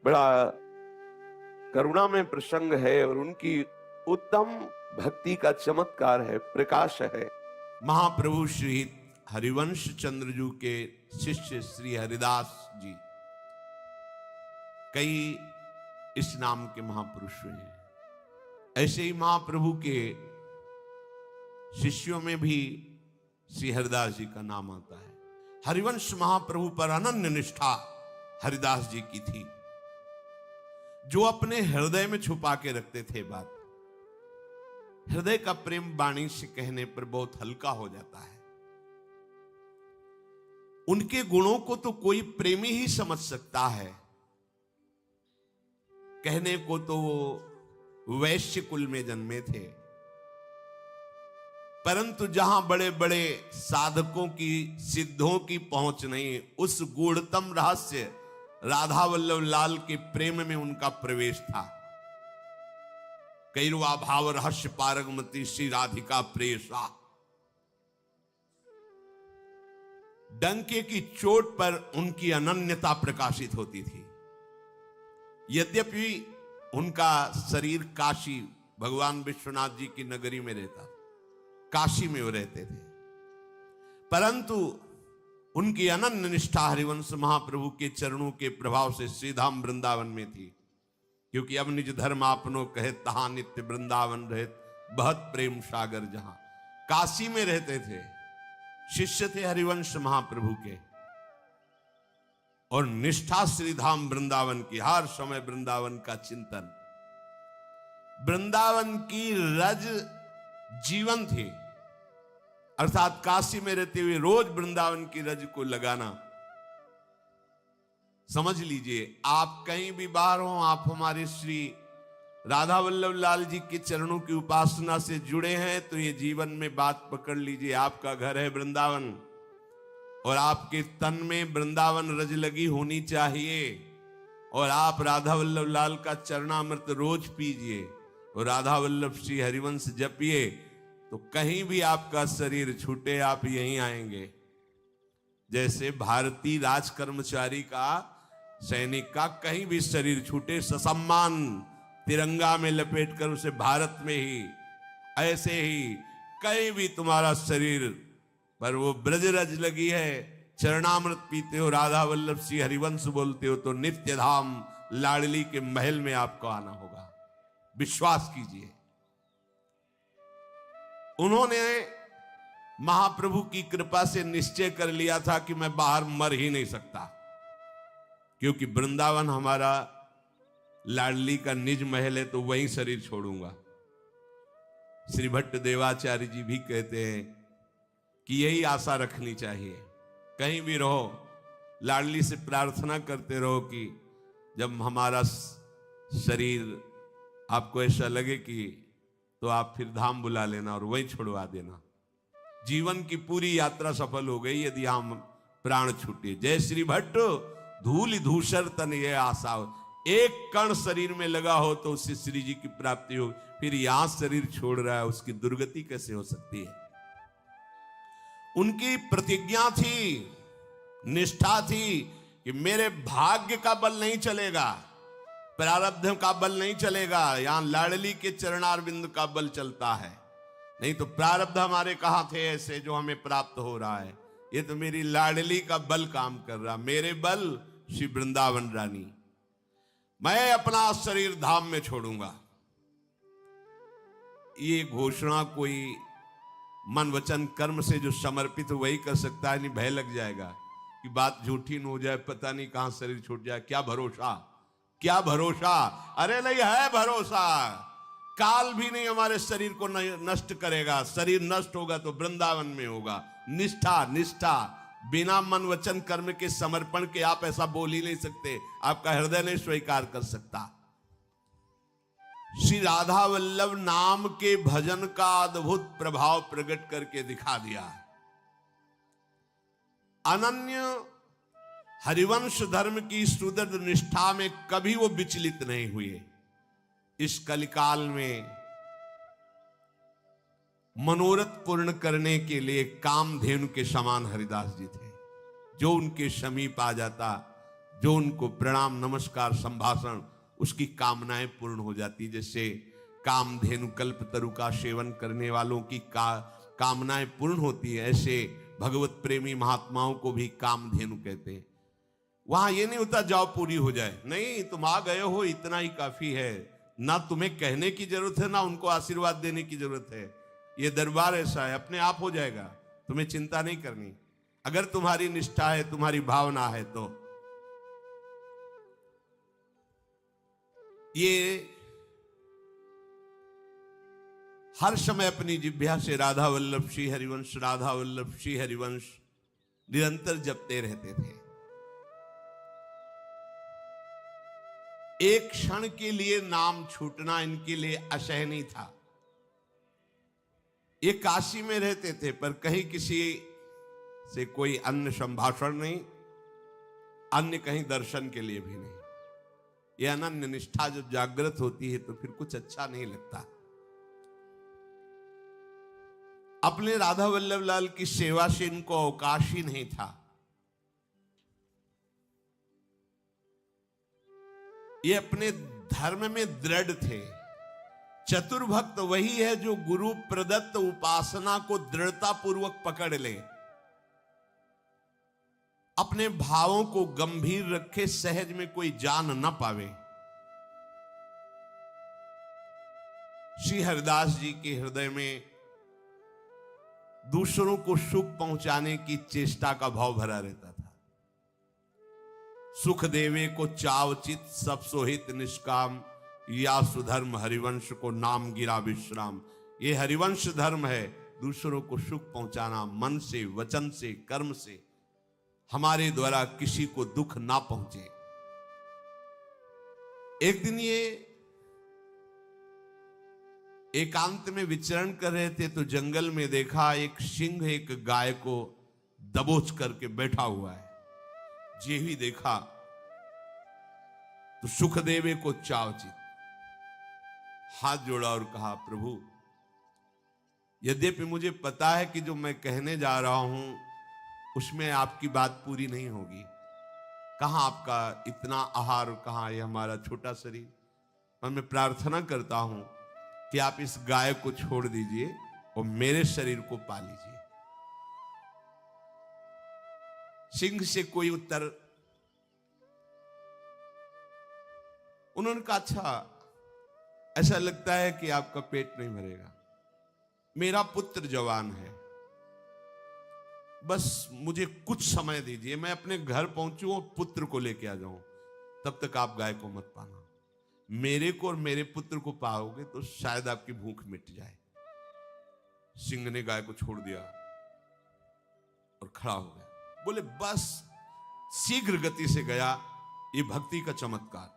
बड़ा करुणामय प्रसंग है और उनकी उत्तम भक्ति का चमत्कार है, प्रकाश है। महाप्रभु श्री हरिवंश चंद्र जी के शिष्य श्री हरिदास जी कई इस नाम के महापुरुष हुए हैं। ऐसे ही महाप्रभु के शिष्यों में भी श्री हरिदास जी का नाम आता है। हरिवंश महाप्रभु पर अनन्य निष्ठा हरिदास जी की थी, जो अपने हृदय में छुपा के रखते थे बात। हृदय का प्रेम वाणी से कहने पर बहुत हल्का हो जाता है। उनके गुणों को तो कोई प्रेमी ही समझ सकता है। कहने को तो वो वैश्य कुल में जन्मे थे, परंतु जहां बड़े बड़े साधकों की सिद्धों की पहुंच नहीं, उस गूढ़तम रहस्य राधा वल्लभ लाल के प्रेम में उनका प्रवेश था। कैरवा भाव रहस्य पारगमती श्री राधिका प्रेषा। डंके की चोट पर उनकी अनन्यता प्रकाशित होती थी। यद्यपि उनका शरीर काशी भगवान विश्वनाथ जी की नगरी में रहता, काशी में वो रहते थे, परंतु उनकी अनन्य निष्ठा हरिवंश महाप्रभु के चरणों के प्रभाव से श्रीधाम वृंदावन में थी। क्योंकि अब निज धर्म आपनो कहे तहा नित्य वृंदावन रहे, बहुत प्रेम सागर जहां। काशी में रहते थे, शिष्य थे हरिवंश महाप्रभु के, और निष्ठा श्रीधाम वृंदावन की, हर समय वृंदावन का चिंतन। वृंदावन की रज जीवन थी, अर्थात काशी में रहते हुए रोज वृंदावन की रज को लगाना। समझ लीजिए, आप कहीं भी बाहर हो, आप हमारे श्री राधा वल्लभ लाल जी के चरणों की उपासना से जुड़े हैं, तो ये जीवन में बात पकड़ लीजिए। आपका घर है वृंदावन, और आपके तन में वृंदावन रज लगी होनी चाहिए, और आप राधा वल्लभ लाल का चरणामृत रोज पीजिए और राधा वल्लभ श्री हरिवंश जपिए, तो कहीं भी आपका शरीर छूटे आप यहीं आएंगे। जैसे भारतीय राज कर्मचारी का, सैनिक का कहीं भी शरीर छूटे, ससम्मान तिरंगा में लपेटकर उसे भारत में ही, ऐसे ही कहीं भी तुम्हारा शरीर पर वो ब्रजरज लगी है, चरणामृत पीते हो, राधा वल्लभ श्री हरिवंश बोलते हो, तो नित्य धाम लाडली के महल में आपको आना होगा। विश्वास कीजिए। उन्होंने महाप्रभु की कृपा से निश्चय कर लिया था कि मैं बाहर मर ही नहीं सकता, क्योंकि वृंदावन हमारा लाडली का निज महल है, तो वहीं शरीर छोड़ूंगा। श्री भट्ट देवाचार्य जी भी कहते हैं कि यही आशा रखनी चाहिए। कहीं भी रहो, लाडली से प्रार्थना करते रहो कि जब हमारा शरीर आपको ऐसा लगे कि, तो आप फिर धाम बुला लेना और वहीं छोड़वा देना। जीवन की पूरी यात्रा सफल हो गई यदि हम प्राण छूटे। जय श्री भट्ट धूल धूसर तन ये आशा हो, एक कण शरीर में लगा हो तो उससे श्री जी की प्राप्ति हो, फिर यहां शरीर छोड़ रहा है, उसकी दुर्गति कैसे हो सकती है। उनकी प्रतिज्ञा थी, निष्ठा थी कि मेरे भाग्य का बल नहीं चलेगा, प्रारब्ध का बल नहीं चलेगा, यहां लाडली के चरणारविंद का बल चलता है। नहीं तो प्रारब्ध हमारे कहां थे ऐसे जो हमें प्राप्त हो रहा है, ये तो मेरी लाडली का बल काम कर रहा, मेरे बल श्री वृंदावन रानी। मैं अपना शरीर धाम में छोड़ूंगा। ये घोषणा कोई मन वचन कर्म से जो समर्पित वही कर सकता है, नहीं भय लग जाएगा कि बात झूठी न हो जाए, पता नहीं कहां शरीर छूट जाए। क्या भरोसा, क्या भरोसा। अरे नहीं है भरोसा, काल भी नहीं हमारे शरीर को नष्ट करेगा। शरीर नष्ट होगा तो वृंदावन में होगा। निष्ठा, निष्ठा, बिना मन वचन कर्म के समर्पण के आप ऐसा बोल ही नहीं सकते, आपका हृदय नहीं स्वीकार कर सकता। श्री राधा वल्लभ नाम के भजन का अद्भुत प्रभाव प्रकट करके दिखा दिया। अनन्य हरिवंश धर्म की सुदृढ़ निष्ठा में कभी वो विचलित नहीं हुए। इस कलिकाल में मनोरथ पूर्ण करने के लिए कामधेनु के समान हरिदास जी थे। जो उनके समीप आ जाता जो उनको प्रणाम नमस्कार संभाषण उसकी कामनाएं पूर्ण हो जाती। जैसे कामधेनु कल्पतरु का सेवन करने वालों की कामनाएं पूर्ण होती है, ऐसे भगवत प्रेमी महात्माओं को भी कामधेनु कहते हैं। वहां ये नहीं होता जाओ पूरी हो जाए, नहीं, तुम आ गए हो इतना ही काफी है। ना तुम्हें कहने की जरूरत है, ना उनको आशीर्वाद देने की जरूरत है। ये दरबार ऐसा है, अपने आप हो जाएगा, तुम्हें चिंता नहीं करनी। अगर तुम्हारी निष्ठा है, तुम्हारी भावना है तो। ये हर समय अपनी जिह्वा से राधा वल्लभ श्री हरिवंश, राधा वल्लभ श्री हरिवंश निरंतर जपते रहते थे। एक क्षण के लिए नाम छूटना इनके लिए असह्य नहीं था। ये काशी में रहते थे, पर कहीं किसी से कोई अन्य संभाषण नहीं, अन्य कहीं दर्शन के लिए भी नहीं। ये अनन्य निष्ठा जब जागृत होती है तो फिर कुछ अच्छा नहीं लगता। अपने राधा वल्लभ लाल की सेवा से इनको अवकाश ही नहीं था। ये अपने धर्म में दृढ़ थे। चतुर्भक्त वही है जो गुरु प्रदत्त उपासना को दृढ़ता पूर्वक पकड़ ले, अपने भावों को गंभीर रखे, सहज में कोई जान न पावे। श्री हरिदास जी के हृदय में दूसरों को सुख पहुंचाने की चेष्टा का भाव भरा रहता था। सुख देवे को चावचित सब सोहित निष्काम, या सुधर्म हरिवंश को नाम गिरा विश्राम। ये हरिवंश धर्म है, दूसरों को सुख पहुंचाना, मन से, वचन से, कर्म से, हमारे द्वारा किसी को दुख ना पहुंचे। एक दिन ये एकांत में विचरण कर रहे थे तो जंगल में देखा एक सिंह एक गाय को दबोच करके बैठा हुआ है। जे ही देखा तो सुखदेव को चावचित, हाथ जोड़ा और कहा, प्रभु, यद्यपि मुझे पता है कि जो मैं कहने जा रहा हूं उसमें आपकी बात पूरी नहीं होगी। कहां आपका इतना आहार, कहां ये हमारा छोटा शरीर, और मैं प्रार्थना करता हूं कि आप इस गाय को छोड़ दीजिए और मेरे शरीर को पा लीजिए। सिंह से कोई उत्तर। उन्होंने कहा, अच्छा, ऐसा लगता है कि आपका पेट नहीं भरेगा। मेरा पुत्र जवान है, बस मुझे कुछ समय दीजिए, मैं अपने घर पहुंचूं और पुत्र को लेके आ जाऊं, तब तक आप गाय को मत पाना। मेरे को और मेरे पुत्र को पाओगे तो शायद आपकी भूख मिट जाए। सिंह ने गाय को छोड़ दिया और खड़ा हो गया। बोले, बस शीघ्र गति से गया, ये भक्ति का चमत्कार।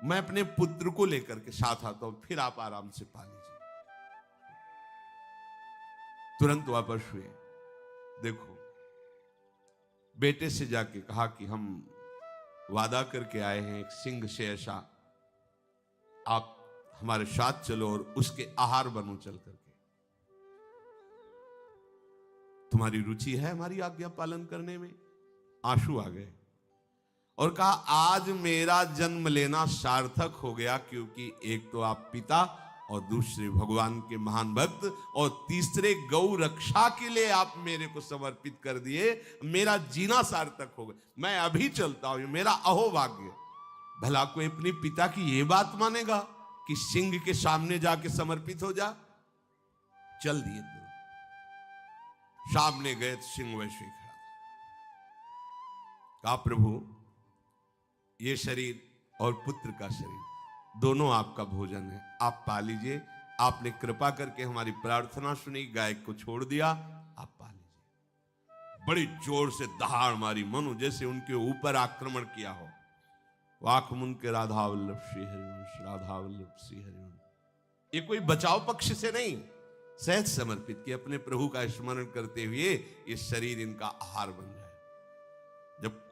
मैं अपने पुत्र को लेकर के साथ आता हूं, फिर आप आराम से पा लीजिए। तुरंत वापस हुए। देखो, बेटे से जाके कहा कि हम वादा करके आए हैं एक सिंह से, ऐसा आप हमारे साथ चलो और उसके आहार बनो चल करके। तुम्हारी रुचि है हमारी आज्ञा पालन करने में। आंसू आ गए और कहा, आज मेरा जन्म लेना सार्थक हो गया, क्योंकि एक तो आप पिता और दूसरे भगवान के महान भक्त और तीसरे गौ रक्षा के लिए आप मेरे को समर्पित कर दिए। मेरा जीना सार्थक हो गया। मैं अभी चलता हूं, मेरा अहोभाग्य। भला कोई अपने पिता की ये बात मानेगा कि सिंह के सामने जाके समर्पित हो जा? चल दिए तो सामने गए तो सिंह वैसे ही खड़ा। कहा, प्रभु, ये शरीर और पुत्र का शरीर दोनों आपका भोजन है, आप पा लीजिए। आपने कृपा करके हमारी प्रार्थना सुनी, गाय को छोड़ दिया, आप पा लीजिए। बड़ी जोर से दहाड़ मारी, मनु जैसे उनके ऊपर आक्रमण किया हो। वाक मुन के राधा वल्लभ श्री हरिवंश, राधा वल्लभ श्री हरिवंश। ये कोई बचाव पक्ष से नहीं, सहज समर्पित किया, अपने प्रभु का स्मरण करते हुए ये शरीर इनका आहार बन जाए। जब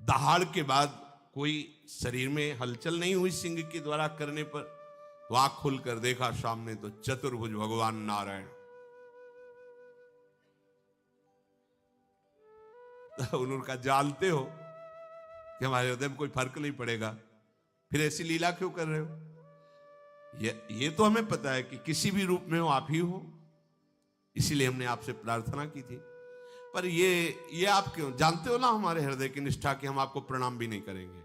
दहाड़ के बाद कोई शरीर में हलचल नहीं हुई सिंह के द्वारा करने पर, तो आंख खुलकर देखा सामने तो चतुर्भुज भगवान नारायण। उन्होंने कहा, जानते हो कि हमारे हृदय में कोई फर्क नहीं पड़ेगा, फिर ऐसी लीला क्यों कर रहे हो? ये तो हमें पता है कि किसी भी रूप में हो आप ही हो, इसीलिए हमने आपसे प्रार्थना की थी। पर ये आप क्यों जानते हो ना हमारे हृदय की निष्ठा कि हम आपको प्रणाम भी नहीं करेंगे।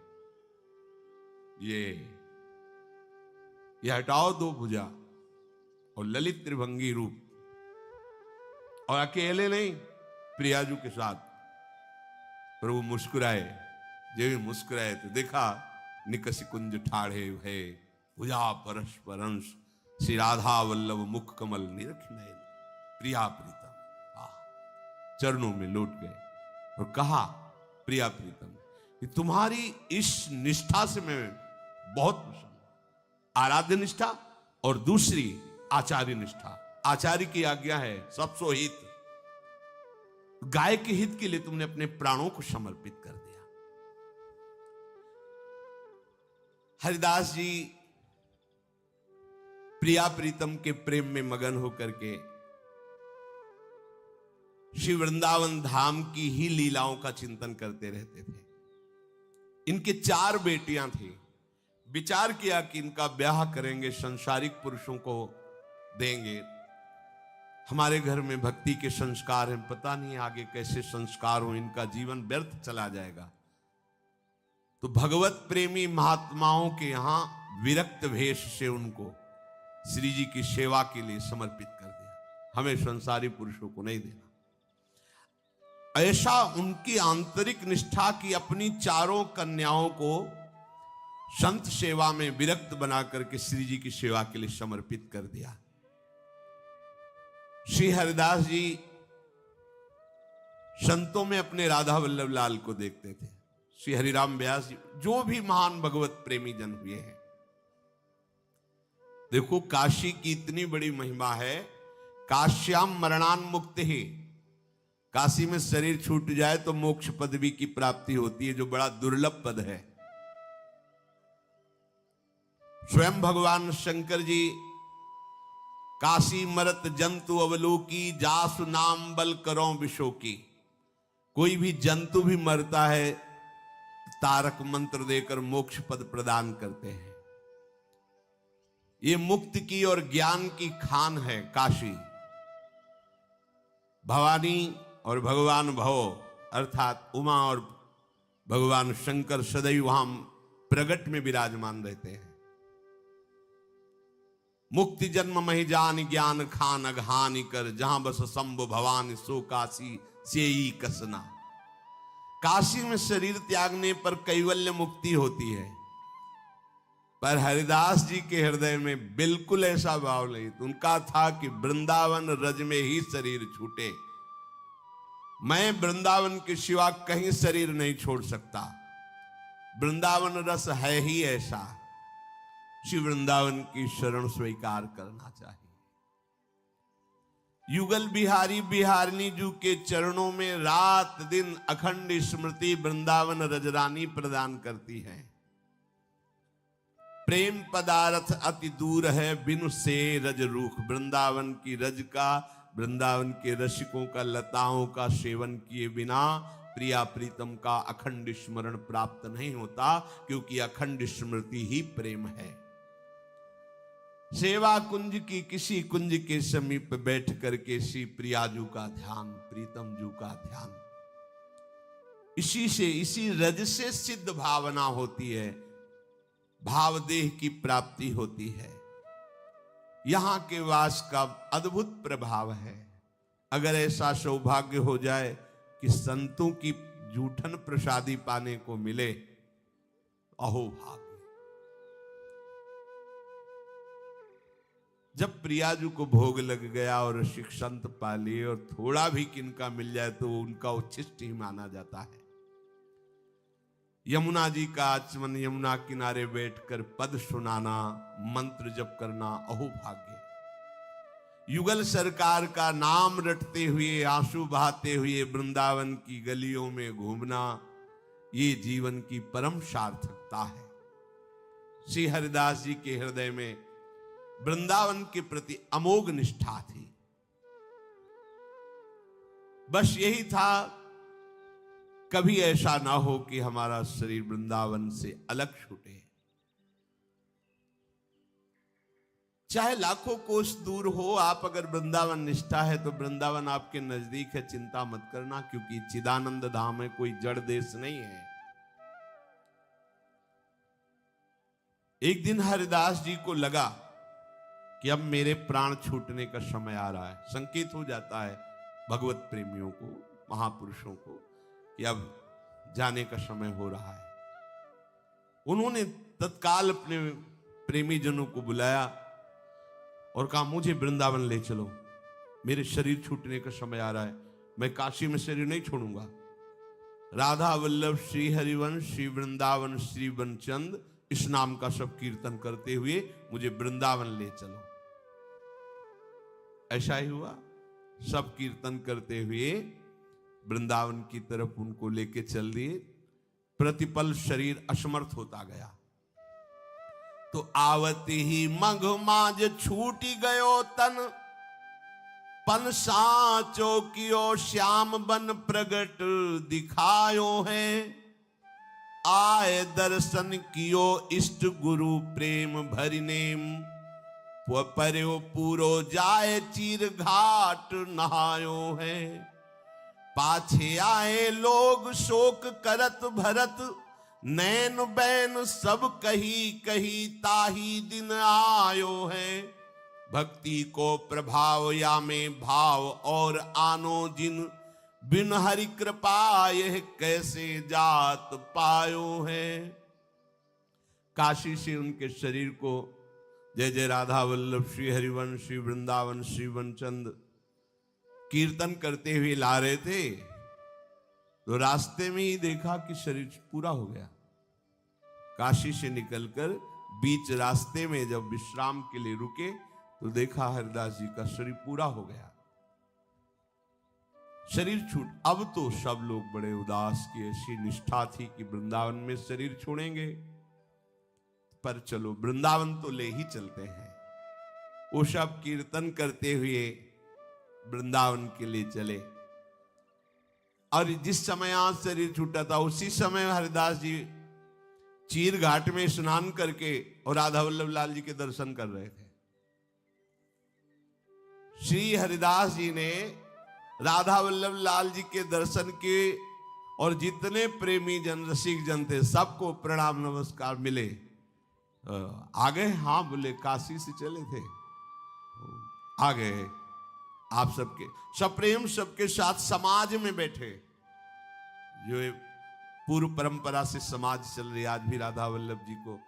ये हटाओ दो भुजा और ललित त्रिभंगी रूप, और अकेले नहीं प्रियाजू के साथ। प्रभु मुस्कुराए, जब भी मुस्कुराए तो देखा निकस कुंज ठाढ़े है, भुजा परस्पर अंश, श्री राधा वल्लभ मुख कमल निरख नयन, प्रिया प्रीतम। चरणों में लौट गए और कहा, प्रिया प्रीतम कि तुम्हारी इस निष्ठा से मैं बहुत प्रसन्न हूं। आराध्य निष्ठा और दूसरी आचार्य निष्ठा। आचार्य की आज्ञा है सबसो हित, गाय के हित के लिए तुमने अपने प्राणों को समर्पित कर दिया। हरिदास जी प्रिया प्रीतम के प्रेम में मगन होकर के श्री वृंदावन धाम की ही लीलाओं का चिंतन करते रहते थे। इनके 4 बेटियां थी। विचार किया कि इनका ब्याह करेंगे, संसारिक पुरुषों को देंगे। हमारे घर में भक्ति के संस्कार हैं, पता नहीं आगे कैसे संस्कार हो, इनका जीवन व्यर्थ चला जाएगा। तो भगवत प्रेमी महात्माओं के यहां विरक्त वेश से उनको श्री जी की सेवा के लिए समर्पित कर दिया। हमें संसारी पुरुषों को नहीं देना। ऐसा उनकी आंतरिक निष्ठा की अपनी 4 कन्याओं को संत सेवा में विरक्त बना करके श्री जी की सेवा के लिए समर्पित कर दिया। श्री हरिदास जी संतों में अपने राधा वल्लभ लाल को देखते थे। श्री हरिराम व्यास जी, जो भी महान भगवत प्रेमी जन हुए हैं, देखो काशी की इतनी बड़ी महिमा है। काश्याम मरणान मुक्त ही, काशी में शरीर छूट जाए तो मोक्ष पदवी की प्राप्ति होती है, जो बड़ा दुर्लभ पद है। स्वयं भगवान शंकर जी काशी मरत जंतु अवलोकी, जासु नाम बल करो विशो की। कोई भी जंतु भी मरता है, तारक मंत्र देकर मोक्ष पद प्रदान करते हैं। ये मुक्ति की और ज्ञान की खान है काशी। भवानी और भगवान भव अर्थात उमा और भगवान शंकर सदैव वहां प्रगट में विराजमान रहते हैं। मुक्ति जन्म महि जान ज्ञान खान अघानी कर, जहां बस शंभु भवानी सो काशी सेई कसना। काशी में शरीर त्यागने पर कैवल्य मुक्ति होती है, पर हरिदास जी के हृदय में बिल्कुल ऐसा भाव नहीं। तो उनका था कि वृंदावन रज में ही शरीर छूटे, मैं वृंदावन के सिवा कहीं शरीर नहीं छोड़ सकता। वृंदावन रस है ही ऐसा, श्री वृंदावन की शरण स्वीकार करना चाहिए। युगल बिहारी बिहारिणी जू के चरणों में रात दिन अखंड स्मृति वृंदावन रजरानी प्रदान करती है। प्रेम पदार्थ अति दूर है बिनु से रज रूख। वृंदावन की रज का, वृंदावन के रसिकों का, लताओं का सेवन किए बिना प्रिया प्रीतम का अखंड स्मरण प्राप्त नहीं होता, क्योंकि अखंड स्मृति ही प्रेम है। सेवा कुंज की किसी कुंज के समीप बैठ करके श्री प्रियाजू का ध्यान, प्रीतम जू का ध्यान, इसी रज से सिद्ध भावना होती है, भावदेह की प्राप्ति होती है। यहां के वास का अद्भुत प्रभाव है। अगर ऐसा सौभाग्य हो जाए कि संतों की जूठन प्रसादी पाने को मिले, अहो भाग्य। जब प्रियाजू को भोग लग गया और रसिक संत पा लिए और थोड़ा भी किनका मिल जाए तो उनका उच्छिष्ट ही माना जाता है। यमुना जी का आचमन, यमुना किनारे बैठकर पद सुनाना, मंत्र जप करना, अहो भाग्य। युगल सरकार का नाम रटते हुए, आंसू बहाते हुए वृंदावन की गलियों में घूमना, ये जीवन की परम सार्थकता है। श्री हरिदास जी के हृदय में वृंदावन के प्रति अमोघ निष्ठा थी। बस यही था कभी ऐसा ना हो कि हमारा शरीर वृंदावन से अलग छूटे। चाहे लाखों कोस दूर हो, आप अगर वृंदावन निष्ठा है तो वृंदावन आपके नजदीक है, चिंता मत करना, क्योंकि चिदानंद धाम है, कोई जड़ देश नहीं है। एक दिन हरिदास जी को लगा कि अब मेरे प्राण छूटने का समय आ रहा है। संकेत हो जाता है भगवत प्रेमियों को, महापुरुषों को, कि अब जाने का समय हो रहा है। उन्होंने तत्काल अपने प्रेमी जनों को बुलाया और कहा, मुझे वृंदावन ले चलो, मेरे शरीर छूटने का समय आ रहा है, मैं काशी में शरीर नहीं छोड़ूंगा। राधा वल्लभ श्री हरिवंश श्री वृंदावन श्री बनचंद, इस नाम का सब कीर्तन करते हुए मुझे वृंदावन ले चलो। ऐसा ही हुआ, सब कीर्तन करते हुए वृंदावन की तरफ उनको लेके चल दिए। प्रतिपल शरीर असमर्थ होता गया। तो आवती ही मघ माज छूटी गयो तन, पन साचो कियो श्याम बन प्रगट दिखायो है। आए दर्शन कियो इष्ट गुरु प्रेम भरि नेम, पर्यो पूरो जाए चीर घाट नहायो है। पाछे आए लोग शोक करत भरत, नैन बैन सब कही कही ताही दिन आयो है। भक्ति को प्रभाव या में भाव और आनो जिन, बिन हरि कृपा यह कैसे जात पायो है। काशी से उनके शरीर को जय जय राधा वल्लभ श्री हरिवंश श्री वृंदावन श्री वनचंद कीर्तन करते हुए ला रहे थे, तो रास्ते में ही देखा कि शरीर पूरा हो गया। काशी से निकलकर बीच रास्ते में जब विश्राम के लिए रुके तो देखा हरिदास जी का शरीर पूरा हो गया, शरीर छूट। अब तो सब लोग बड़े उदास की ऐसी निष्ठा थी कि वृंदावन में शरीर छोड़ेंगे, पर चलो वृंदावन तो ले ही चलते हैं। वो सब कीर्तन करते हुए वृंदावन के लिए चले, और जिस समय आज शरीर छूटा था उसी समय हरिदास जी चीर घाट में स्नान करके और राधा वल्लभ लाल जी के दर्शन कर रहे थे। श्री हरिदास जी ने राधा वल्लभ लाल जी के दर्शन किए, और जितने प्रेमी जन रसिक जन थे सबको प्रणाम नमस्कार मिले। आ गए? हाँ बोले, काशी से चले थे, आ गए। आप सबके सप्रेम सबके साथ समाज में बैठे, जो पूर्व परंपरा से समाज चल रही। आज भी राधा वल्लभ जी को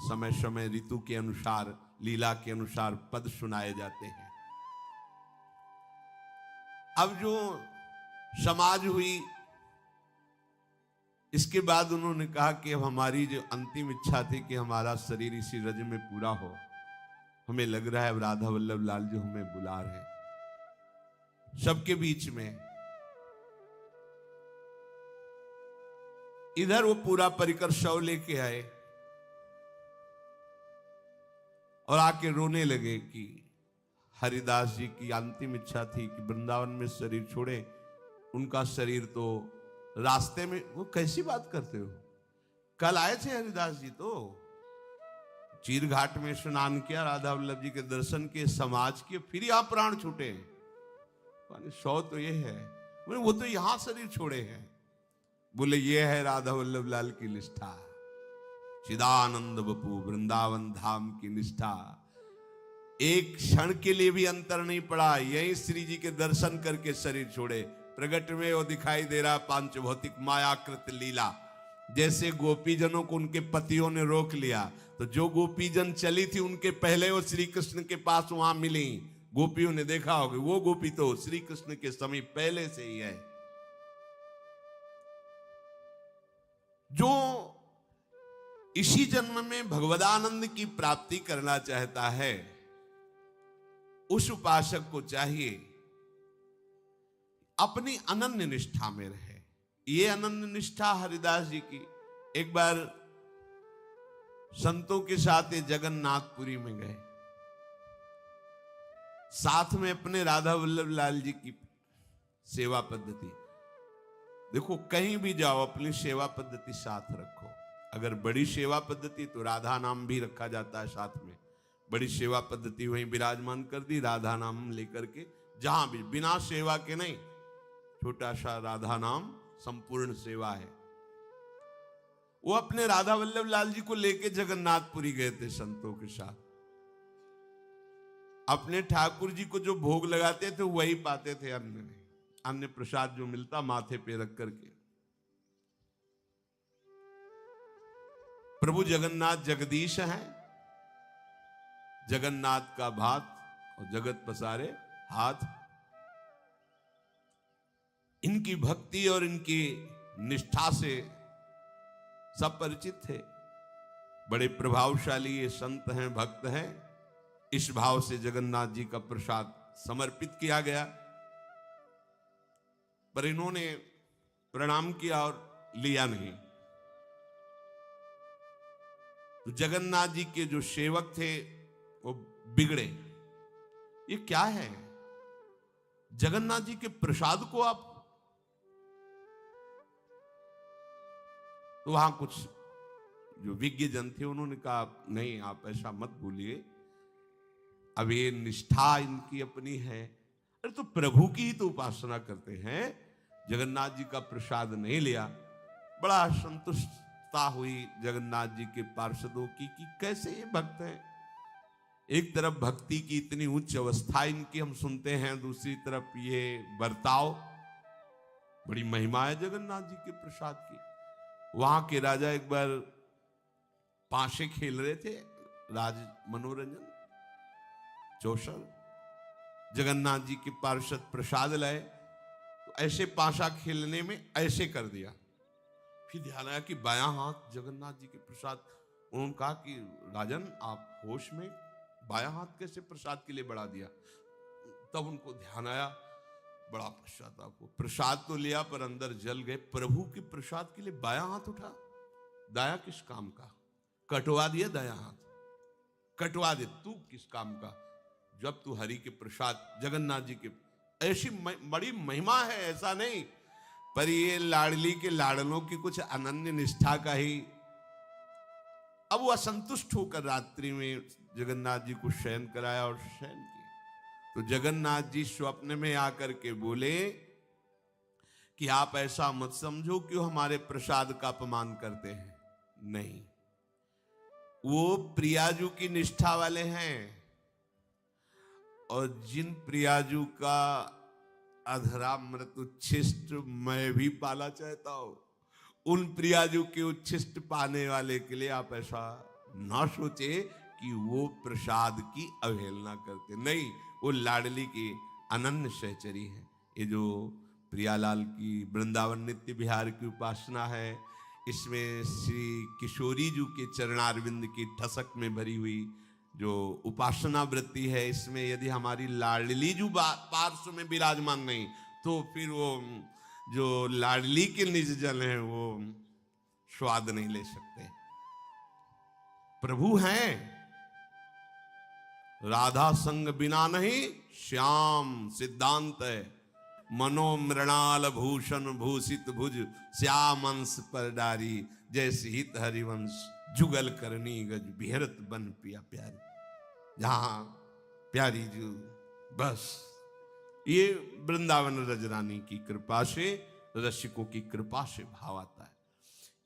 समय समय ऋतु के अनुसार, लीला के अनुसार पद सुनाए जाते हैं। अब जो समाज हुई, इसके बाद उन्होंने कहा कि अब हमारी जो अंतिम इच्छा थी कि हमारा शरीर इसी रज में पूरा हो, हमें लग रहा है अब राधा वल्लभ लाल जो हमें बुला रहे हैं। सबके बीच में इधर वो पूरा परिकर शव लेके आए और आके रोने लगे कि हरिदास जी की अंतिम इच्छा थी कि वृंदावन में शरीर छोड़े, उनका शरीर तो रास्ते में। वो कैसी बात करते हो, कल आए थे हरिदास जी, तो चीर घाट में स्नान किया, राधा वल्लभ जी के दर्शन किए, समाज किए, फिर यहां प्राण छूटे। सौ तो ये है, वो तो यहां शरीर छोड़े हैं। बोले ये है राधा वल्लभ लाल की निष्ठा, चिदानंद बपू वृंदावन धाम की निष्ठा। एक क्षण के लिए भी अंतर नहीं पड़ा, यही श्री जी के दर्शन करके शरीर छोड़े। प्रगट में वो दिखाई दे रहा पांच भौतिक मायाकृत लीला। जैसे गोपीजनों को उनके पतियों ने रोक लिया, तो जो गोपीजन चली थी उनके पहले वो श्री कृष्ण के पास वहां मिली। गोपियों ने देखा होगा, वो गोपी तो श्री कृष्ण के समीप पहले से ही है। जो इसी जन्म में भगवदानंद की प्राप्ति करना चाहता है, उस उपासक को चाहिए अपनी अनन्य निष्ठा में रहे। ये अनन्य निष्ठा हरिदास जी की। एक बार संतों के साथ जगन्नाथपुरी में गए, साथ में अपने राधा वल्लभ लाल जी की सेवा पद्धति। देखो कहीं भी जाओ अपनी सेवा पद्धति साथ रखो। अगर बड़ी सेवा पद्धति तो राधा नाम भी रखा जाता है साथ में। बड़ी सेवा पद्धति वहीं विराजमान कर दी, राधा नाम लेकर के जहां भी, बिना सेवा के नहीं। छोटा सा राधा नाम संपूर्ण सेवा है। वो अपने राधा वल्लभ लाल जी को लेके जगन्नाथपुरी गए थे संतों के साथ। अपने ठाकुर जी को जो भोग लगाते थे वही पाते थे, अन्य नहीं। अन्य प्रसाद जो मिलता माथे पे रख करके। प्रभु जगन्नाथ जगदीश हैं। जगन्नाथ का भात और जगत पसारे हाथ। इनकी भक्ति और इनकी निष्ठा से सब परिचित थे। बड़े प्रभावशाली ये संत हैं, भक्त हैं। इस भाव से जगन्नाथ जी का प्रसाद समर्पित किया गया, पर इन्होंने प्रणाम किया और लिया नहीं। तो जगन्नाथ जी के जो सेवक थे वो बिगड़े। ये क्या है? जगन्नाथ जी के प्रसाद को आप, तो वहां कुछ जो विज्ञ जन थे उन्होंने कहा नहीं, आप ऐसा मत भूलिए, अब ये निष्ठा इनकी अपनी है। अरे तो प्रभु की ही तो उपासना करते हैं, जगन्नाथ जी का प्रसाद नहीं लिया। बड़ा संतुष्टता हुई जगन्नाथ जी के पार्षदों की कि कैसे ये भक्त हैं। एक तरफ भक्ति की इतनी उच्च अवस्था इनकी हम सुनते हैं, दूसरी तरफ ये बर्ताव। बड़ी महिमा है जगन्नाथ जी के प्रसाद की। वहां के राजा एक बार पाशे खेल रहे थे, राज मनोरंजन चौसर। जगन्नाथ जी के पार्षद प्रसाद लाए, तो ऐसे पाशा खेलने में ऐसे कर दिया। फिर ध्यान आया कि बायां हाथ जगन्नाथ जी के प्रसाद। उन्होंने कहा कि राजन आप होश में, बायां हाथ कैसे प्रसाद के लिए बढ़ा दिया? तब उनको ध्यान आया, बड़ा पश्चाताप हो। प्रसाद तो लिया पर अंदर जल गए। प्रभु के प्रसाद के लिए बायां हाथ उठा, दाया किस काम का? कटवा दिया दाया हाथ, कटवा दे, तू किस काम का? जब तू हरि के प्रसाद, जगन्नाथ जी के, ऐसी बड़ी महिमा है, ऐसा नहीं। पर ये लाडली के लाडलों की कुछ अनन्य निष्ठा का ही। अब वो असंतुष्ट होकर रात्रि में जगन्नाथ जी को शयन कराया और शयन किया। तो जगन्नाथ जी स्वप्न में आकर के बोले कि आप ऐसा मत समझो कि वो हमारे प्रसाद का अपमान करते हैं। नहीं, वो प्रियाजू की निष्ठा वाले हैं, और जिन प्रियाजू का अधरामृत उच्छिष्ट मैं भी पाला चाहता हूं, उन प्रियाजू के उच्छिष्ट पाने वाले के लिए आप ऐसा ना सोचे कि वो प्रसाद की अवहेलना करते। नहीं, वो लाडली की अनन्य सहचरी है। ये जो प्रियालाल की वृंदावन नित्य विहार की उपासना है, इसमें श्री किशोरी जी के चरणारविंद की ठसक में भरी हुई जो उपासना वृत्ति है, इसमें यदि हमारी लाडली जो पार्श्व में विराजमान नहीं, तो फिर वो जो लाडली के निज जन है वो स्वाद नहीं ले सकते। प्रभु हैं, राधा संग बिना नहीं श्याम सिद्धांत है। मनोमृणाल भूषण भूषित भुज, श्याम अंश पर डारी, जैसे हित हरिवंश जुगल करनी गज, बिहरत बन पिया प्यारी। जहां प्यारी जो, बस ये वृंदावन रजरानी की कृपा से, रसिकों की कृपा से भाव आता है।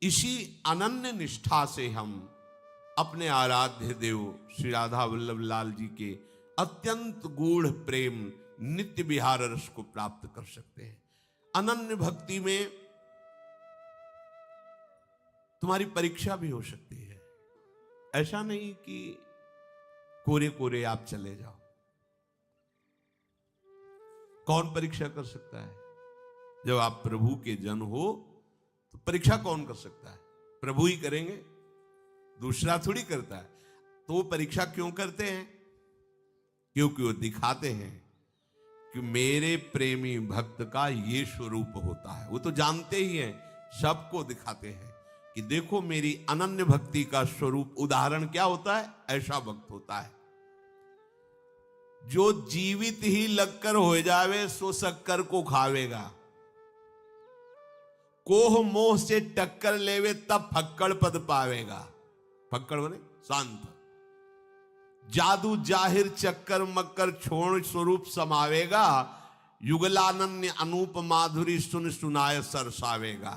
इसी अनन्य निष्ठा से हम अपने आराध्य देव श्री राधा वल्लभ लाल जी के अत्यंत गूढ़ प्रेम नित्य विहार रस को प्राप्त कर सकते हैं। अनन्य भक्ति में तुम्हारी परीक्षा भी हो सकती है। ऐसा नहीं कि कोरे कोरे आप चले जाओ। कौन परीक्षा कर सकता है? जब आप प्रभु के जन हो तो परीक्षा कौन कर सकता है? प्रभु ही करेंगे, दूसरा थोड़ी करता है। तो वो परीक्षा क्यों करते हैं? क्योंकि वो दिखाते हैं कि मेरे प्रेमी भक्त का ये स्वरूप होता है। वो तो जानते ही हैं, सबको दिखाते हैं कि देखो मेरी अनन्य भक्ति का स्वरूप। उदाहरण क्या होता है? ऐसा भक्त होता है जो जीवित ही लगकर हो जावे सो शक्कर को खावेगा। कोह मोह से टक्कर लेवे तब फक्कड़ पद पावेगा। फक्कड़ बने शांत। जादू जाहिर चक्कर मक्कर छोड़ स्वरूप समावेगा। युगलानन्य अनूप माधुरी सुन सुनाए सरसावेगा।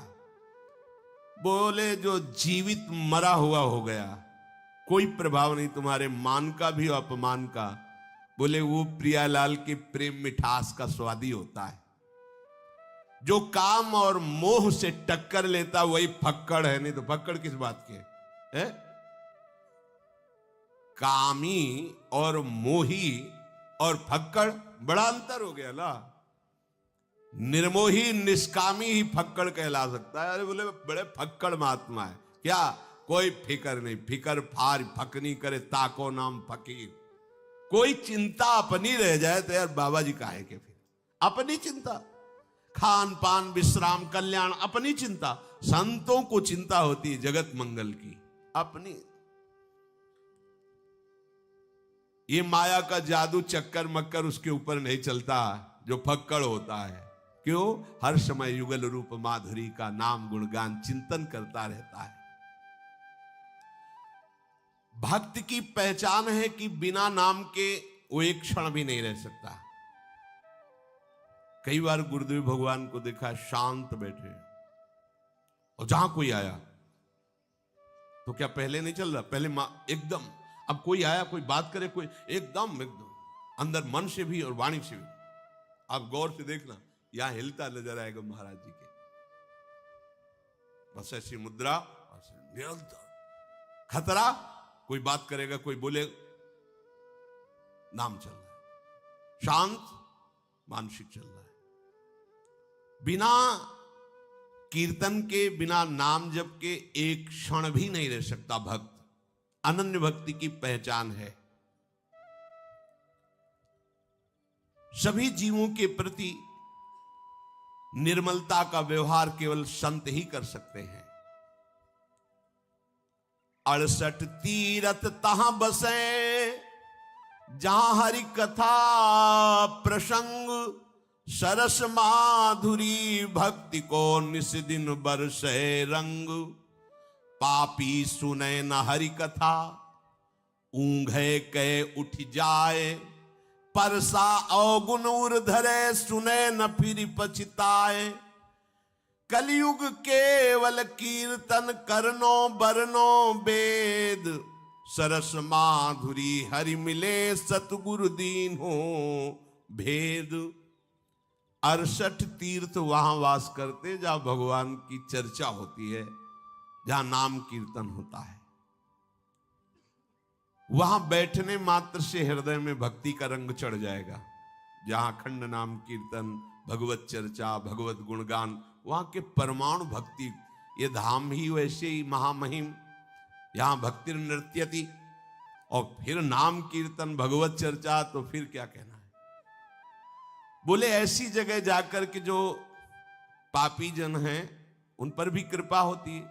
बोले जो जीवित मरा हुआ हो गया, कोई प्रभाव नहीं तुम्हारे मान का भी और अपमान का। बोले वो प्रियालाल के प्रेम मिठास का स्वादी होता है। जो काम और मोह से टक्कर लेता वही फक्कड़ है, नहीं तो फक्कड़ किस बात के है? कामी और मोही और फक्कड़ बड़ा अंतर हो गया ना। निर्मोही निष्कामी ही फक्कड़ कहला सकता है। अरे बोले बड़े फक्कड़ महात्मा है क्या? कोई फिकर नहीं, फिकर फार फकनी करे ताको नाम फकीर। कोई चिंता अपनी रह जाए तो यार बाबा जी काहे के, फिर अपनी चिंता, खान पान विश्राम कल्याण अपनी चिंता। संतों को चिंता होती है जगत मंगल की अपनी। ये माया का जादू चक्कर मक्कर उसके ऊपर नहीं चलता जो फक्कड़ होता है। क्यों? हर समय युगल रूप माधुरी का नाम गुणगान चिंतन करता रहता है। भक्त की पहचान है कि बिना नाम के वो एक क्षण भी नहीं रह सकता। कई बार गुरुदेव भगवान को देखा शांत बैठे, और जहां कोई आया तो क्या पहले नहीं चल रहा? पहले एकदम, अब कोई आया कोई बात करे कोई एकदम अंदर मन से भी और वाणी से भी। आप गौर से देखना, यहां हिलता नजर आएगा महाराज जी के। बस ऐसी मुद्रा, निरंतर खतरा। कोई बात करेगा कोई बोले, नाम चल रहा है, शांत मानसिक चल रहा है। बिना कीर्तन के, बिना नाम जप के एक क्षण भी नहीं रह सकता भक्त। अनन्य भक्ति की पहचान है। सभी जीवों के प्रति निर्मलता का व्यवहार केवल संत ही कर सकते हैं। 68 तीरथ तहां बसे, जहां हरि कथा प्रसंग। सरस माधुरी भक्ति को निस दिन बरसे रंग। पापी सुने न हरि कथा, ऊंघे के उठ जाए। परसा अवगुण उर धरे, सुने न फिर पछताए। कलयुग केवल कीर्तन करनो बरनो वेद। सरस माधुरी हरि मिले, सतगुरु दीन हो भेद। 68 तीर्थ वहां वास करते जहां भगवान की चर्चा होती है, जहां नाम कीर्तन होता है। वहां बैठने मात्र से हृदय में भक्ति का रंग चढ़ जाएगा। जहां खंड नाम कीर्तन, भगवत चर्चा, भगवत गुणगान, वहां के परमाणु भक्ति। ये धाम ही वैसे ही महामहिम। यहां भक्ति नृत्यति, और फिर नाम कीर्तन भगवत चर्चा, तो फिर क्या कहना है। बोले ऐसी जगह जाकर के जो पापी जन हैं उन पर भी कृपा होती है,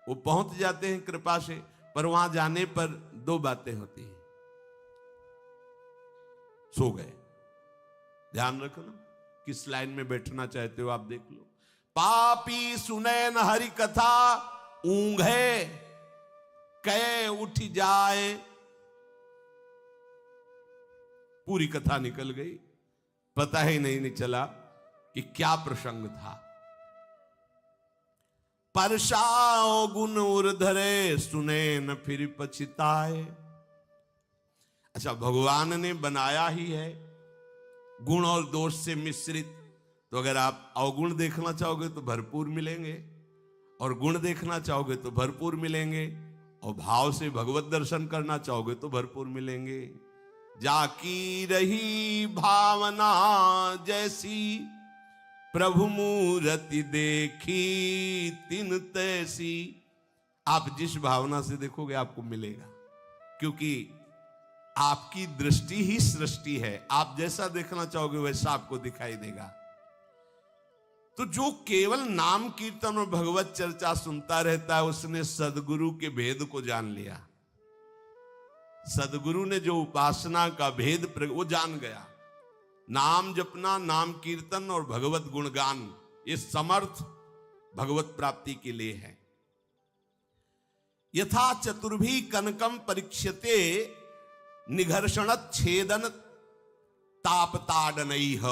वो पहुंच जाते हैं कृपा से। पर वहां जाने पर दो बातें होती हैं। सो गए। ध्यान रखो ना, किस लाइन में बैठना चाहते हो आप देख लो। पापी सुने न हरि कथा, ऊंघे कहे उठ जाए। पूरी कथा निकल गई, पता ही नहीं चला कि क्या प्रसंग था। परसाओ गुण उर्धरे, सुने न फिर पछताए। अच्छा, भगवान ने बनाया ही है गुण और दोष से मिश्रित। तो अगर आप अवगुण देखना चाहोगे तो भरपूर मिलेंगे, और गुण देखना चाहोगे तो भरपूर मिलेंगे, और भाव से भगवत दर्शन करना चाहोगे तो भरपूर मिलेंगे। जाकी रही भावना जैसी, प्रभु मूरति देखी तिन तैसी। आप जिस भावना से देखोगे आपको मिलेगा, क्योंकि आपकी दृष्टि ही सृष्टि है। आप जैसा देखना चाहोगे वैसा आपको दिखाई देगा। तो जो केवल नाम कीर्तन और भगवत चर्चा सुनता रहता है, उसने सदगुरु के भेद को जान लिया। सदगुरु ने जो उपासना का भेद वो जान गया। नाम जपना, नाम कीर्तन और भगवत गुणगान, ये समर्थ भगवत प्राप्ति के लिए है। यथा चतुर्भी कनकम परीक्षते निघर्षण छेदन तापताडनैः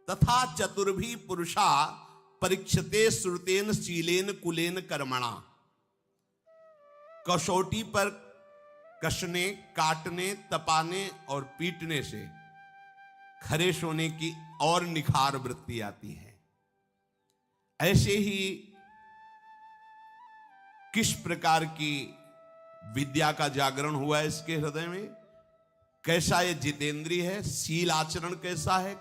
तथा चतुर्भी पुरुषा परीक्षते श्रुतेन शीलेन कुलेन कर्मणा। कसौटी पर कसने, काटने, तपाने और पीटने से खरे सोने की और निखार वृत्ति आती है। ऐसे ही किस प्रकार की विद्या का जागरण हुआ है इसके हृदय में, कैसा ये जितेंद्रिय है, शील आचरण कैसा है,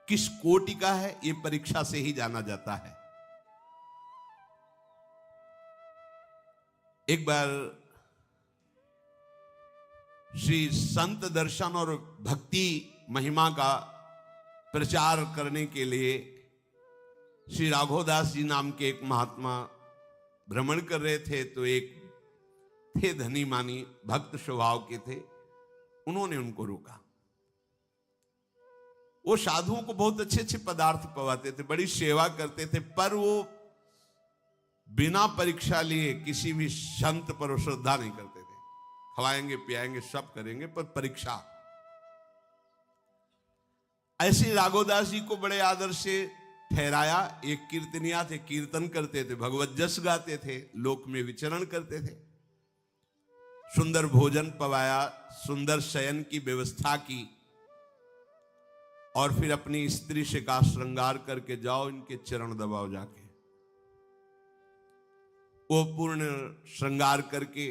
किस कोटि का है, ये परीक्षा से ही जाना जाता है। एक बार श्री संत दर्शन और भक्ति महिमा का प्रचार करने के लिए श्री राघवदास जी नाम के एक महात्मा भ्रमण कर रहे थे। तो एक थे धनी मानी, भक्त स्वभाव के थे, उन्होंने उनको रोका। वो साधुओं को बहुत अच्छे अच्छे पदार्थ पवाते थे, बड़ी सेवा करते थे, पर वो बिना परीक्षा लिए किसी भी संत पर श्रद्धा नहीं करते थे। खवाएंगे पियाएंगे सब करेंगे, पर परीक्षा। ऐसे राघवदास जी को बड़े आदर से ठहराया। एक कीर्तनिया थे, कीर्तन करते थे, भगवत जस गाते थे, लोक में विचरण करते थे। सुंदर भोजन पवाया, सुंदर शयन की व्यवस्था की, और फिर अपनी स्त्री से का श्रृंगार करके जाओ, इनके चरण दबाओ जाके। वो पूर्ण श्रृंगार करके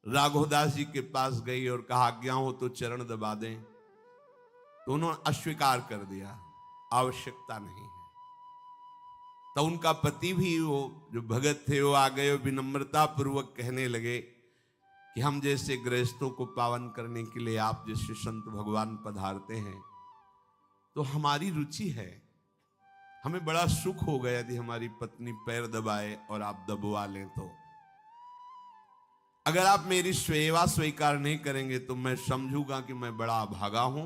राघवदास जी के पास गई और कहा आज्ञा हो तो चरण दबा दें। तो उन्होंने अस्वीकार कर दिया, आवश्यकता नहीं है। तो उनका पति भी, वो जो भगत थे, वो आ गए, विनम्रता पूर्वक कहने लगे कि हम जैसे गृहस्थों को पावन करने के लिए आप जैसे संत भगवान पधारते हैं तो हमारी रुचि है। हमें बड़ा सुख होगा यदि हमारी पत्नी पैर दबाए और आप दबवा लें। तो अगर आप मेरी सेवा स्वीकार नहीं करेंगे तो मैं समझूंगा कि मैं बड़ा अभागा हूं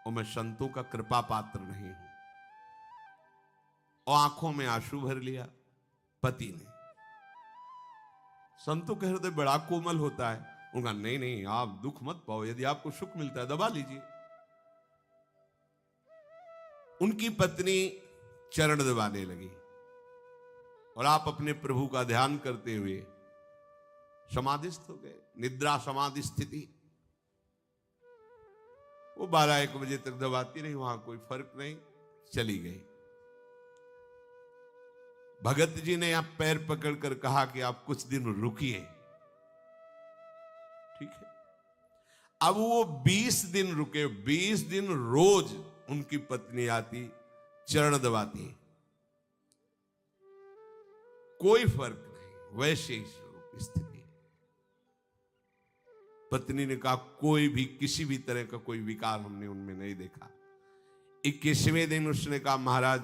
और मैं संतों का कृपा पात्र नहीं हूं। और आंखों में आंसू भर लिया पति ने। संतों का हृदय बड़ा कोमल होता है। उनका नहीं नहीं, आप दुख मत पाओ, यदि आपको सुख मिलता है दबा लीजिए। उनकी पत्नी चरण दबाने लगी और आप अपने प्रभु का ध्यान करते हुए समाधिस्थ हो गए, निद्रा समाधि स्थिति। वो 12-1 बजे तक दबाती रही, वहां कोई फर्क नहीं, चली गई। भगत जी ने आप पैर पकड़कर कहा कि आप कुछ दिन रुकिए। ठीक है। अब वो 20 दिन रुके। 20 दिन रोज उनकी पत्नी आती, चरण दबाती, कोई फर्क नहीं, वैसे ही स्वरूप स्थिति। पत्नी ने कहा कोई भी किसी भी तरह का कोई विकार हमने उनमें नहीं देखा। 21वें दिन उसने कहा महाराज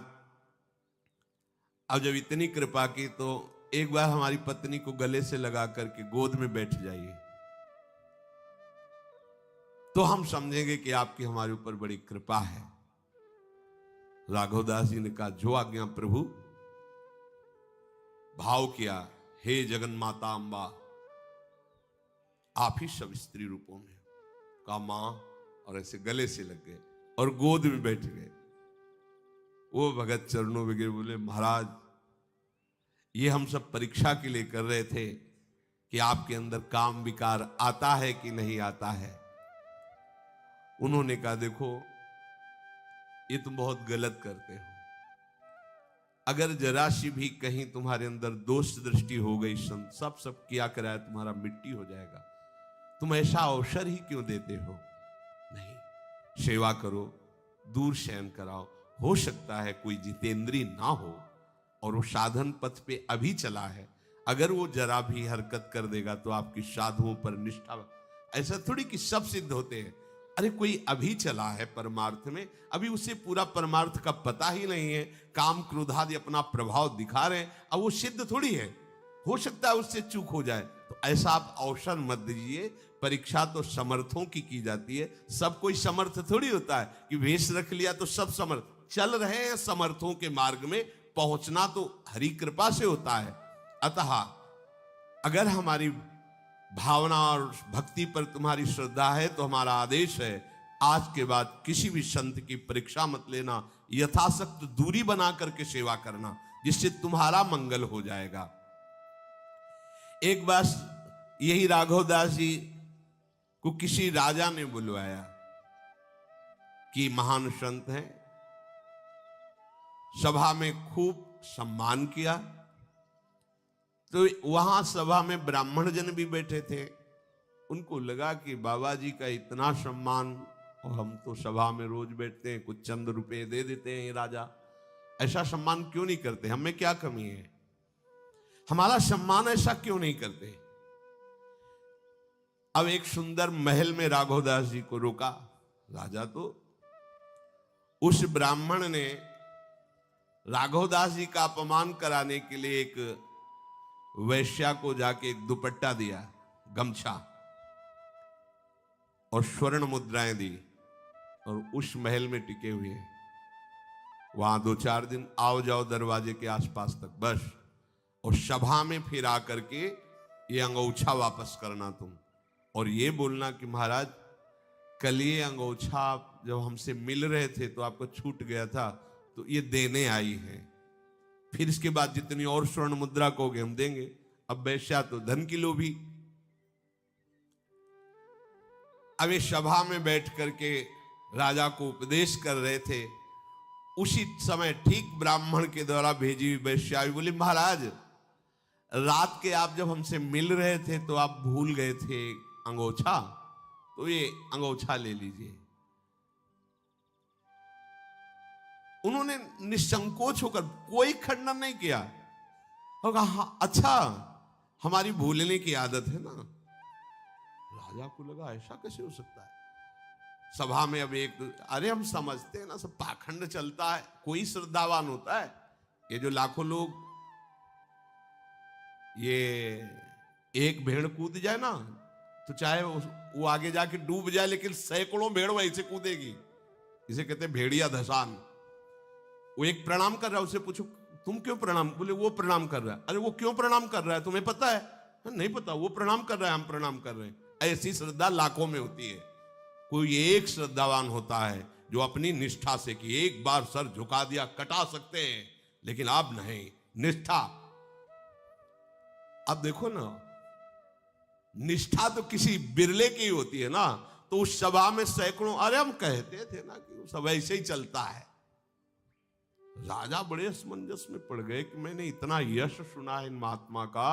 अब जब इतनी कृपा की तो एक बार हमारी पत्नी को गले से लगा करके गोद में बैठ जाइए, तो हम समझेंगे कि आपकी हमारे ऊपर बड़ी कृपा है। राघवदास जी ने कहा जो आज्ञा प्रभु। भाव किया, हे जगन माता अम्बा, आप ही सब स्त्री रूपों में। कहा मां, और ऐसे गले से लग गए और गोद में बैठ गए। वो भगत चरणों में गिर बोले महाराज ये हम सब परीक्षा के लिए कर रहे थे कि आपके अंदर काम विकार आता है कि नहीं आता है। उन्होंने कहा देखो ये तुम बहुत गलत करते हो। अगर जरा सी भी कहीं तुम्हारे अंदर दोष दृष्टि हो गई, सब किया कराया तुम्हारा मिट्टी हो जाएगा। तुम ऐसा अवसर ही क्यों देते हो? नहीं, सेवा करो, दूर शयन कराओ। हो सकता है कोई जितेंद्री ना हो और वो साधन पथ पे अभी चला है, अगर वो जरा भी हरकत कर देगा तो आपकी साधुओं पर निष्ठा। ऐसा थोड़ी कि सब सिद्ध होते हैं। अरे कोई अभी चला है परमार्थ में, अभी उसे पूरा परमार्थ का पता ही नहीं है, काम क्रोधादि अपना प्रभाव दिखा रहे हैं, अब वो सिद्ध थोड़ी है, हो सकता है उससे चूक हो जाए। तो ऐसा आप अवसर मत दीजिए। परीक्षा तो समर्थों की जाती है, सब कोई समर्थ थोड़ी होता है कि वेश रख लिया तो सब समर्थ। चल रहे हैं समर्थों के मार्ग में, पहुंचना तो हरि कृपा से होता है। अतः अगर हमारी भावना और भक्ति पर तुम्हारी श्रद्धा है तो हमारा आदेश है, आज के बाद किसी भी संत की परीक्षा मत लेना, यथाशक्त दूरी बना करके सेवा करना, जिससे तुम्हारा मंगल हो जाएगा। एक बार यही राघवदास जी को किसी राजा ने बुलवाया कि महान संत हैं, सभा में खूब सम्मान किया। तो वहां सभा में ब्राह्मण जन भी बैठे थे, उनको लगा कि बाबा जी का इतना सम्मान और हम तो सभा में रोज बैठते हैं, कुछ चंद रुपए दे देते हैं, ये राजा ऐसा सम्मान क्यों नहीं करते, हमें क्या कमी है, हमारा सम्मान ऐसा क्यों नहीं करते। अब एक सुंदर महल में राघवदास जी को रोका राजा, तो उस ब्राह्मण ने राघवदास जी का अपमान कराने के लिए एक वैश्या को जाके एक दुपट्टा दिया, गमछा, और स्वर्ण मुद्राएं दी, और उस महल में टिके हुए वहां 2-4 दिन आओ जाओ दरवाजे के आसपास तक बस, और सभा में फिर आकर के ये अंगोछा वापस करना तुम, और ये बोलना कि महाराज कल ये अंगोछा जब हमसे मिल रहे थे तो आपको छूट गया था, तो ये देने आई है, फिर इसके बाद जितनी और स्वर्ण मुद्रा कहोगे हम देंगे। अब वैश्या तो धन की लोभी। अब ये सभा में बैठ करके राजा को उपदेश कर रहे थे, उसी समय ठीक ब्राह्मण के द्वारा भेजी हुई वैश्या बोली, महाराज रात के आप जब हमसे मिल रहे थे तो आप भूल गए थे अंगोछा, तो ये अंगोछा ले लीजिए। उन्होंने निसंकोच होकर कोई खंडन नहीं किया और कहा हाँ, अच्छा हमारी भूलने की आदत है ना। राजा को लगा ऐसा कैसे हो सकता है। सभा में अब एक, अरे हम समझते हैं ना सब पाखंड चलता है, कोई श्रद्धावान होता है। ये जो लाखों लोग ये एक भेड़ कूद जाए ना तो चाहे वो आगे जाके डूब जाए, लेकिन सैकड़ों भेड़ वहीं से कूदेगी। इसे कहते हैं भेड़िया धसान। वो एक प्रणाम कर रहा है, उससे पूछो तुम क्यों प्रणाम, बोले वो प्रणाम कर रहा है। अरे वो क्यों प्रणाम कर रहा है तुम्हें पता है? नहीं पता, वो प्रणाम कर रहा है हम प्रणाम कर रहे हैं। ऐसी श्रद्धा लाखों में होती है। कोई एक श्रद्धावान होता है जो अपनी निष्ठा से कि एक बार सर झुका दिया कटा सकते हैं, लेकिन अब नहीं, निष्ठा। अब देखो ना, निष्ठा तो किसी बिरले की होती है ना। तो उस सभा में सैकड़ों, अरे हम कहते थे ना कि सब ऐसे ही चलता है। राजा बड़े असमंजस में पड़ गए कि मैंने इतना यश सुना है इन महात्मा का,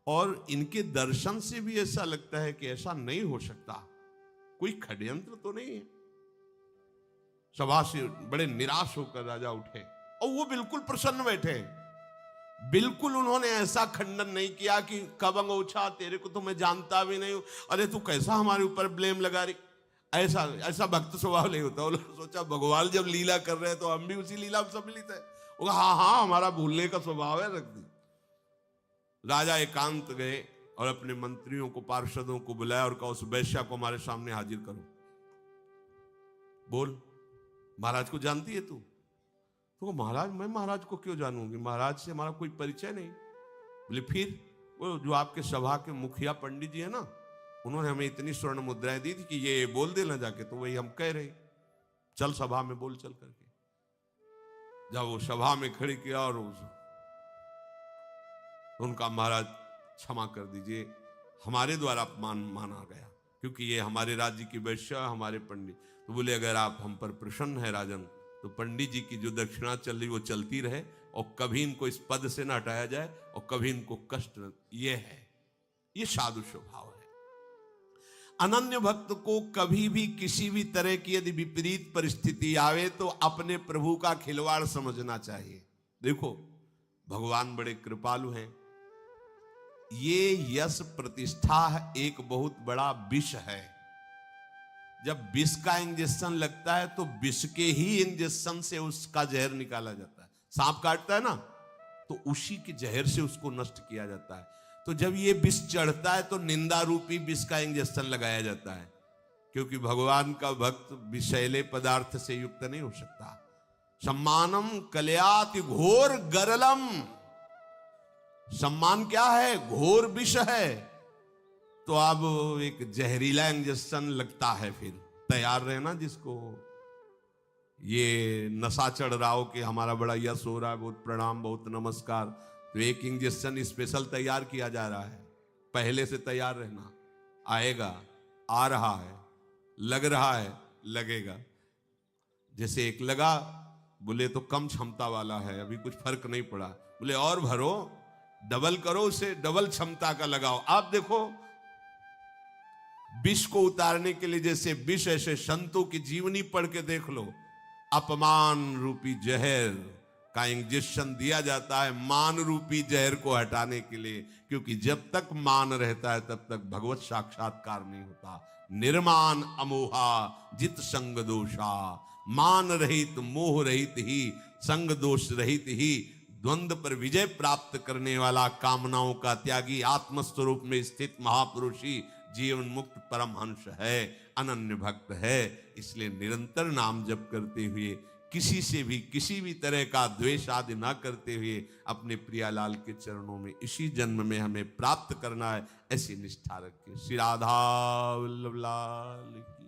और इनके दर्शन से भी ऐसा लगता है कि ऐसा नहीं हो सकता, कोई षड्यंत्र तो नहीं है। सभा से बड़े निराश होकर राजा उठे और वो बिल्कुल प्रसन्न बैठे। बिल्कुल उन्होंने ऐसा खंडन नहीं किया कि कब अंगोछा, तेरे को तो मैं जानता भी नहीं हूं, अरे तू कैसा हमारे ऊपर ब्लेम लगा रही। ऐसा भक्त स्वभाव नहीं होता। उन्होंने सोचा भगवान जब लीला कर रहे हैं तो हम भी उसी लीला में सम्मिलित है। वो कहा हाँ हाँ हमारा भूलने का स्वभाव है, रख दी। राजा एकांत गए और अपने मंत्रियों को, पार्षदों को बुलाया और कहा उस वैश्या को हमारे सामने हाजिर करो। बोल, महाराज को जानती है तू? तो महाराज मैं महाराज को क्यों जानूंगी, महाराज से हमारा कोई परिचय नहीं। बोले फिर? वो जो आपके सभा के मुखिया पंडित जी है ना, उन्होंने हमें इतनी स्वर्ण मुद्राएं दी थी कि ये बोल देना जाके, तो वही हम कह रहे, चल सभा में बोल चल करके। जब वो सभा में खड़ी किया और उनका, महाराज क्षमा कर दीजिए, हमारे द्वारा अपमान माना गया, क्योंकि ये हमारे राज्य की वैश्या, हमारे पंडित। तो बोले अगर आप हम पर प्रसन्न है राजन, तो पंडित जी की जो दक्षिणा चल रही वो चलती रहे, और कभी इनको इस पद से ना हटाया जाए और कभी इनको कष्ट। ये है, ये साधु स्वभाव है। अनन्य भक्त को कभी भी किसी भी तरह की यदि विपरीत परिस्थिति आवे तो अपने प्रभु का खिलवाड़ समझना चाहिए। देखो भगवान बड़े कृपालु हैं। ये यश प्रतिष्ठा एक बहुत बड़ा विष है। जब विष का इंजेक्शन लगता है तो विष के ही इंजेक्शन से उसका जहर निकाला जाता है। सांप काटता है ना, तो उसी के जहर से उसको नष्ट किया जाता है। तो जब ये विष चढ़ता है तो निंदा रूपी विष का इंजेक्शन लगाया जाता है, क्योंकि भगवान का भक्त विषैले पदार्थ से युक्त नहीं हो सकता। सम्मानम कलयाति घोर गरलम। सम्मान क्या है? घोर विष है। तो अब एक जहरीला इंजेक्शन लगता है। फिर तैयार रहना, जिसको ये नशा चढ़ रहा हो कि हमारा बड़ा यश हो रहा है, बहुत प्रणाम, बहुत नमस्कार, तो एक इंजेक्शन स्पेशल तैयार किया जा रहा है। पहले से तैयार रहना, आएगा, आ रहा है, लग रहा है, लगेगा। जैसे एक लगा, बोले तो कम क्षमता वाला है, अभी कुछ फर्क नहीं पड़ा, बोले और भरो, डबल करो, उसे डबल क्षमता का लगाओ। आप देखो, विष को उतारने के लिए जैसे विष, ऐसे संतों की जीवनी पढ़ के देख लो। अपमान रूपी जहर का इंजेक्शन दिया जाता है मान रूपी जहर को हटाने के लिए, क्योंकि जब तक मान रहता है तब तक भगवत साक्षात्कार नहीं होता। निर्मान अमोहा जित संग दोषा, मान रहित मोह रहित ही, संग दोष रहित ही द्वंद्व पर विजय प्राप्त करने वाला, कामनाओं का त्यागी, आत्मस्वरूप में स्थित महापुरुष ही जीवन मुक्त परमहंस है, अनन्य भक्त है। इसलिए निरंतर नाम जप करते हुए, किसी से भी किसी भी तरह का द्वेष आदि ना करते हुए, अपने प्रियालाल के चरणों में इसी जन्म में हमें प्राप्त करना है, ऐसी निष्ठा रखें। श्री राधा वल्लभ लाल की।